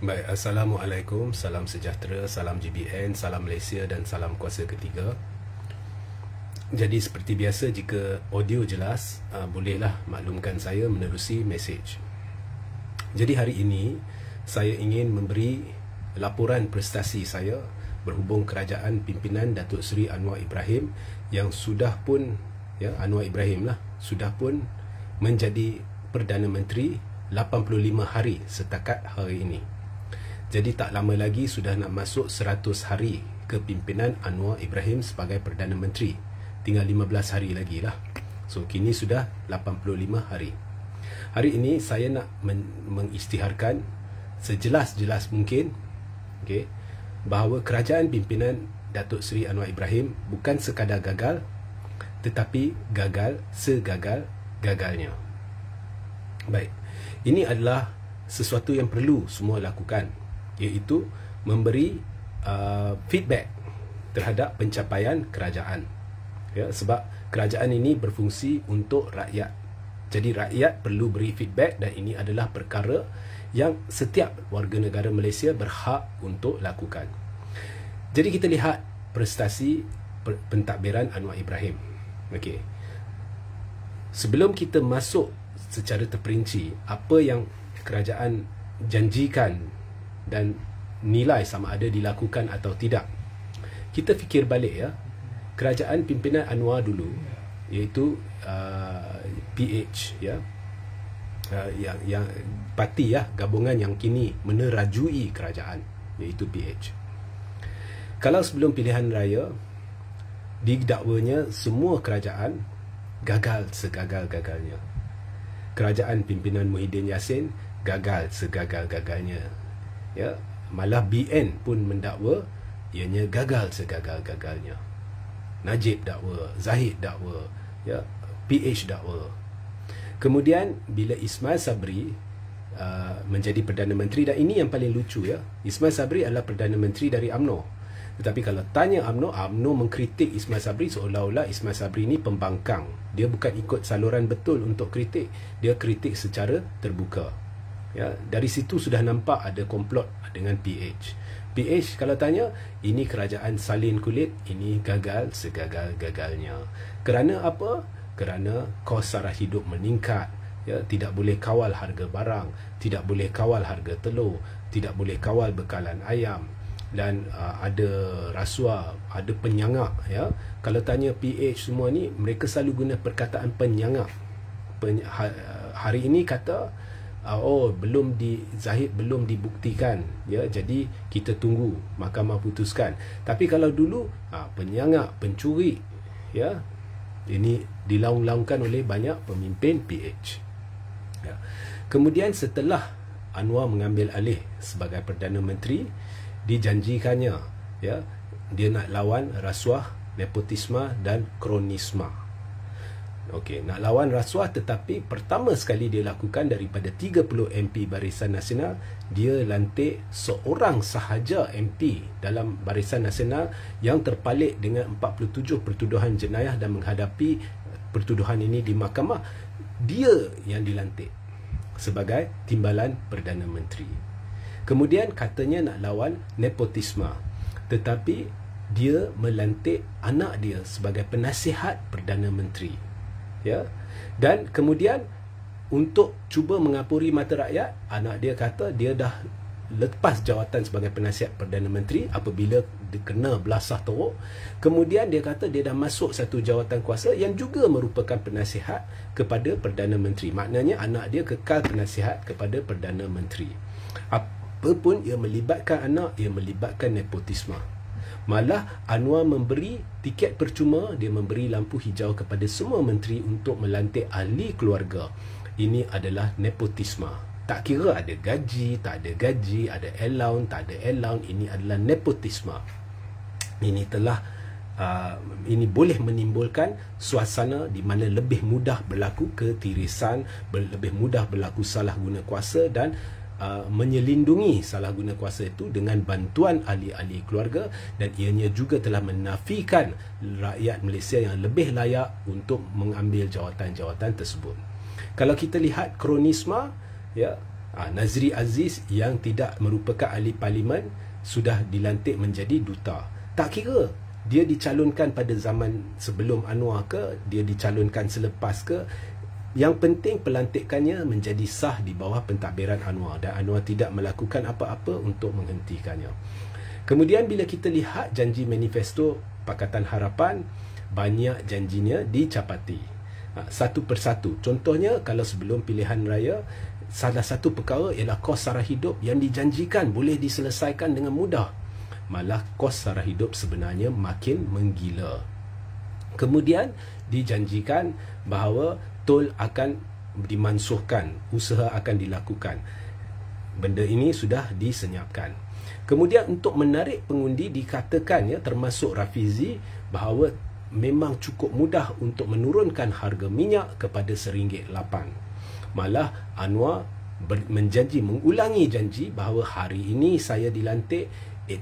Baik, Assalamualaikum, salam sejahtera, salam GBN, salam Malaysia dan salam kuasa ketiga. Jadi seperti biasa, jika audio jelas, bolehlah maklumkan saya menerusi mesej. Jadi hari ini saya ingin memberi laporan prestasi saya berhubung kerajaan pimpinan Datuk Seri Anwar Ibrahim yang sudah pun, Anwar Ibrahim lah, sudah pun menjadi Perdana Menteri 85 hari setakat hari ini. Jadi tak lama lagi sudah nak masuk 100 hari kepimpinan Anwar Ibrahim sebagai Perdana Menteri. Tinggal 15 hari lagi lah. So kini sudah 85 hari. Hari ini saya nak mengisytiharkan sejelas-jelas mungkin, bahawa kerajaan pimpinan Datuk Seri Anwar Ibrahim bukan sekadar gagal, tetapi gagal segagal-gagalnya. Baik, ini adalah sesuatu yang perlu semua lakukan, iaitu memberi feedback terhadap pencapaian kerajaan. Sebab kerajaan ini berfungsi untuk rakyat. Jadi rakyat perlu beri feedback dan ini adalah perkara yang setiap warga negara Malaysia berhak untuk lakukan. Jadi kita lihat prestasi pentadbiran Anwar Ibrahim. Sebelum kita masuk secara terperinci apa yang kerajaan janjikan dan nilai sama ada dilakukan atau tidak, kita fikir balik kerajaan pimpinan Anwar dulu, iaitu PH, yang parti gabungan yang kini menerajui kerajaan, iaitu PH. Kalau sebelum pilihan raya didakwanya semua kerajaan gagal segagal-gagalnya. Kerajaan pimpinan Muhyiddin Yassin gagal segagal-gagalnya. Malah BN pun mendakwa ianya gagal segagal-gagalnya. Najib dakwa, Zahid dakwa, PH dakwa. Kemudian bila Ismail Sabri menjadi Perdana Menteri, dan ini yang paling lucu, Ismail Sabri adalah Perdana Menteri dari UMNO. Tetapi kalau tanya UMNO mengkritik Ismail Sabri seolah-olah Ismail Sabri ini pembangkang. Dia bukan ikut saluran betul untuk kritik, dia kritik secara terbuka. Dari situ sudah nampak ada komplot dengan PH. PH kalau tanya, ini kerajaan salin kulit, ini gagal segagal-gagalnya. Kerana apa? Kerana kos sara hidup meningkat, tidak boleh kawal harga barang, tidak boleh kawal harga telur, tidak boleh kawal bekalan ayam, dan ada rasuah, ada penyangak. Kalau tanya PH semua ni, mereka selalu guna perkataan penyangak. Hari ini kata Zahid belum dibuktikan, jadi kita tunggu mahkamah putuskan. Tapi kalau dulu penyangak, pencuri, ini dilaung-laungkan oleh banyak pemimpin PH. Kemudian setelah Anwar mengambil alih sebagai Perdana Menteri, dijanjikannya dia nak lawan rasuah, nepotisme dan kronisma. Nak lawan rasuah, tetapi pertama sekali dia lakukan daripada 30 MP Barisan Nasional, dia lantik seorang sahaja MP dalam Barisan Nasional yang terpalit dengan 47 pertuduhan jenayah dan menghadapi pertuduhan ini di mahkamah. Dia yang dilantik sebagai timbalan Perdana Menteri. Kemudian katanya nak lawan nepotisme, tetapi dia melantik anak dia sebagai penasihat Perdana Menteri. Dan kemudian untuk cuba mengapuri mata rakyat, anak dia kata dia dah lepas jawatan sebagai penasihat Perdana Menteri apabila kena belasah teruk. Kemudian dia kata dia dah masuk satu jawatan kuasa yang juga merupakan penasihat kepada Perdana Menteri. Maknanya anak dia kekal penasihat kepada Perdana Menteri. Apapun ia melibatkan anak, ia melibatkan nepotisme. Malah Anwar memberi tiket percuma, dia memberi lampu hijau kepada semua menteri untuk melantik ahli keluarga. Ini adalah nepotisme. Tak kira ada gaji, tak ada gaji, ada allowance, tak ada allowance, ini adalah nepotisme. Ini ini boleh menimbulkan suasana di mana lebih mudah berlaku ketirisan, lebih mudah berlaku salah guna kuasa dan menyelindungi salah guna kuasa itu dengan bantuan ahli-ahli keluarga, dan ianya juga telah menafikan rakyat Malaysia yang lebih layak untuk mengambil jawatan-jawatan tersebut. Kalau kita lihat kronisma, Nazri Aziz yang tidak merupakan ahli parlimen sudah dilantik menjadi duta. Tak kira dia dicalonkan pada zaman sebelum Anwar ke, dia dicalonkan selepas ke, yang penting pelantikannya menjadi sah di bawah pentadbiran Anwar, dan Anwar tidak melakukan apa-apa untuk menghentikannya. Kemudian bila kita lihat janji manifesto Pakatan Harapan, banyak janjinya dicapati satu persatu. Contohnya, kalau sebelum pilihan raya, salah satu perkara ialah kos sara hidup yang dijanjikan boleh diselesaikan dengan mudah. Malah kos sara hidup sebenarnya makin menggila. Kemudian dijanjikan bahawa tol akan dimansuhkan, usaha akan dilakukan. Benda ini sudah disenyapkan. Kemudian untuk menarik pengundi dikatakan, termasuk Rafizi, bahawa memang cukup mudah untuk menurunkan harga minyak kepada RM1.8. Malah Anwar mengulangi janji bahawa hari ini saya dilantik,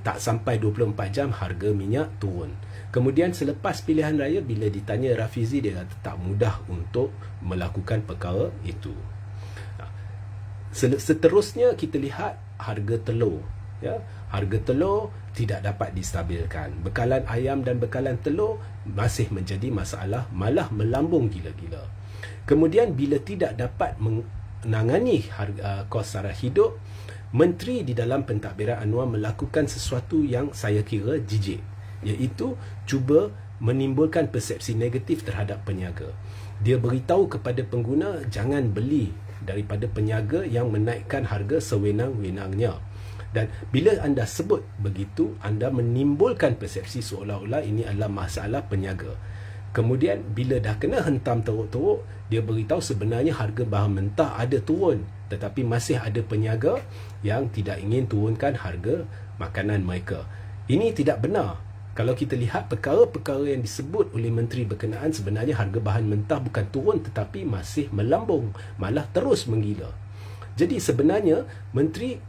tak sampai 24 jam harga minyak turun. Kemudian selepas pilihan raya, bila ditanya Rafizi, dia kata tak mudah untuk melakukan perkara itu. Seterusnya kita lihat harga telur. Harga telur tidak dapat distabilkan. Bekalan ayam dan bekalan telur masih menjadi masalah, malah melambung gila-gila. Kemudian bila tidak dapat menangani harga kos sara hidup, menteri di dalam pentadbiran Anwar melakukan sesuatu yang saya kira jijik, iaitu cuba menimbulkan persepsi negatif terhadap peniaga. Dia beritahu kepada pengguna jangan beli daripada peniaga yang menaikkan harga sewenang-wenangnya. Dan bila anda sebut begitu, anda menimbulkan persepsi seolah-olah ini adalah masalah peniaga. Kemudian bila dah kena hentam teruk-teruk, dia beritahu sebenarnya harga bahan mentah ada turun, tetapi masih ada peniaga yang tidak ingin turunkan harga makanan mereka. Ini tidak benar. Kalau kita lihat perkara-perkara yang disebut oleh menteri berkenaan, sebenarnya harga bahan mentah bukan turun tetapi masih melambung, malah terus menggila. Jadi sebenarnya menteri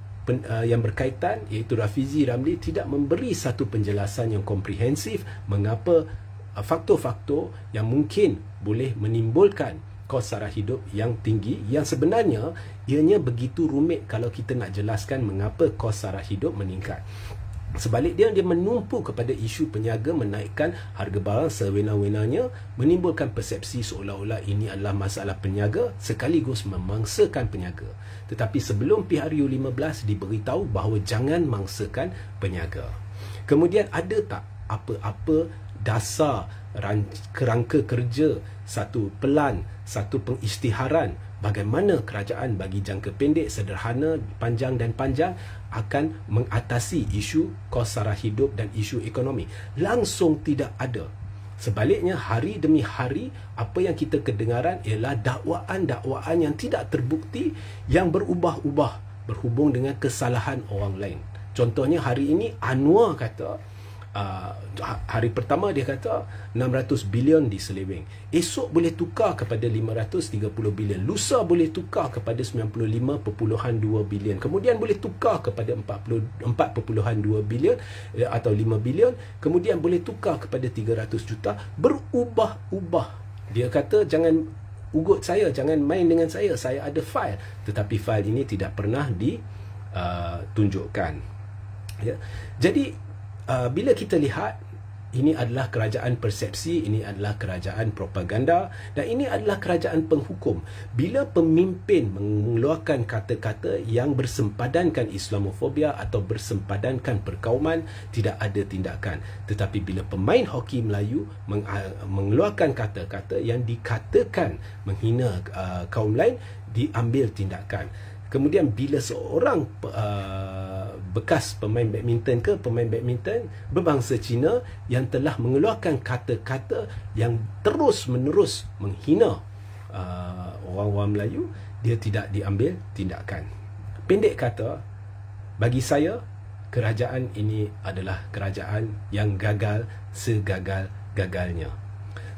yang berkaitan, iaitu Rafizi Ramli, tidak memberi satu penjelasan yang komprehensif mengapa faktor-faktor yang mungkin boleh menimbulkan kos sara hidup yang tinggi, yang sebenarnya ianya begitu rumit kalau kita nak jelaskan mengapa kos sara hidup meningkat. Sebaliknya, dia menumpu kepada isu peniaga menaikkan harga barang sewenang-wenangnya, menimbulkan persepsi seolah-olah ini adalah masalah peniaga sekaligus memangsakan peniaga. Tetapi sebelum PRU15 diberitahu bahawa jangan mangsakan peniaga. Kemudian ada tak apa-apa dasar kerangka kerja, satu pelan, satu pengisytiharan bagaimana kerajaan bagi jangka pendek, sederhana, panjang dan panjang akan mengatasi isu kos sara hidup dan isu ekonomi? Langsung tidak ada. Sebaliknya, hari demi hari apa yang kita kedengaran ialah dakwaan-dakwaan yang tidak terbukti, yang berubah-ubah berhubung dengan kesalahan orang lain. Contohnya hari ini Anwar kata, hari pertama dia kata 600 bilion diseleweng. Esok boleh tukar kepada 530 bilion. Lusa boleh tukar kepada 95.2 bilion. Kemudian boleh tukar kepada 4.2 bilion atau 5 bilion. Kemudian boleh tukar kepada 300 juta. Berubah-ubah. Dia kata jangan ugut saya, jangan main dengan saya ada file. Tetapi file ini tidak pernah ditunjukkan. Jadi bila kita lihat, ini adalah kerajaan persepsi, ini adalah kerajaan propaganda, dan ini adalah kerajaan penghukum. Bila pemimpin mengeluarkan kata-kata yang bersempadankan Islamofobia atau bersempadankan perkauman, tidak ada tindakan. Tetapi bila pemain hoki Melayu mengeluarkan kata-kata yang dikatakan menghina kaum lain, diambil tindakan. Kemudian bila seorang bekas pemain badminton berbangsa Cina yang telah mengeluarkan kata-kata yang terus-menerus menghina orang-orang Melayu, dia tidak diambil tindakan. Pendek kata, bagi saya, kerajaan ini adalah kerajaan yang gagal segagal-gagalnya.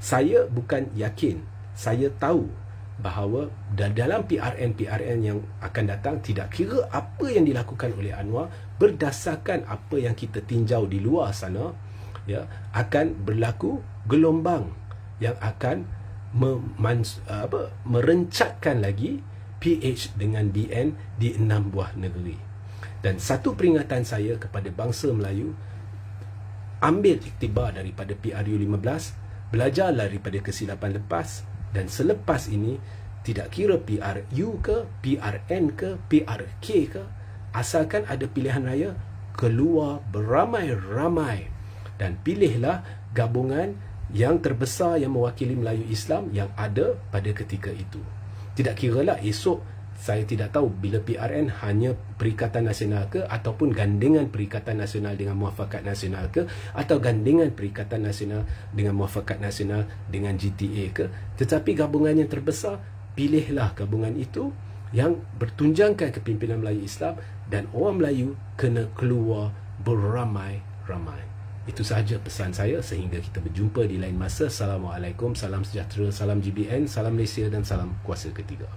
Saya bukan yakin, saya tahu bahawa dalam PRN yang akan datang, tidak kira apa yang dilakukan oleh Anwar, berdasarkan apa yang kita tinjau di luar sana, akan berlaku gelombang yang akan merencatkan lagi PH dengan DN di 6 buah negeri. Dan satu peringatan saya kepada bangsa Melayu, ambil iktibar daripada PRU 15, belajarlah daripada kesilapan lepas, dan selepas ini tidak kira PRU ke, PRN ke, PRK ke, asalkan ada pilihan raya, keluar beramai-ramai dan pilihlah gabungan yang terbesar yang mewakili Melayu Islam yang ada pada ketika itu. Tidak kiralah esok, saya tidak tahu bila PRN hanya Perikatan Nasional ke, ataupun gandengan Perikatan Nasional dengan Muafakat Nasional ke, atau gandengan Perikatan Nasional dengan Muafakat Nasional dengan GTA ke, tetapi gabungan yang terbesar, pilihlah gabungan itu yang bertunjangkan kepimpinan Melayu Islam, dan orang Melayu kena keluar beramai-ramai. Itu sahaja pesan saya, sehingga kita berjumpa di lain masa. Assalamualaikum, salam sejahtera, salam GBN, salam Malaysia dan salam kuasa ketiga.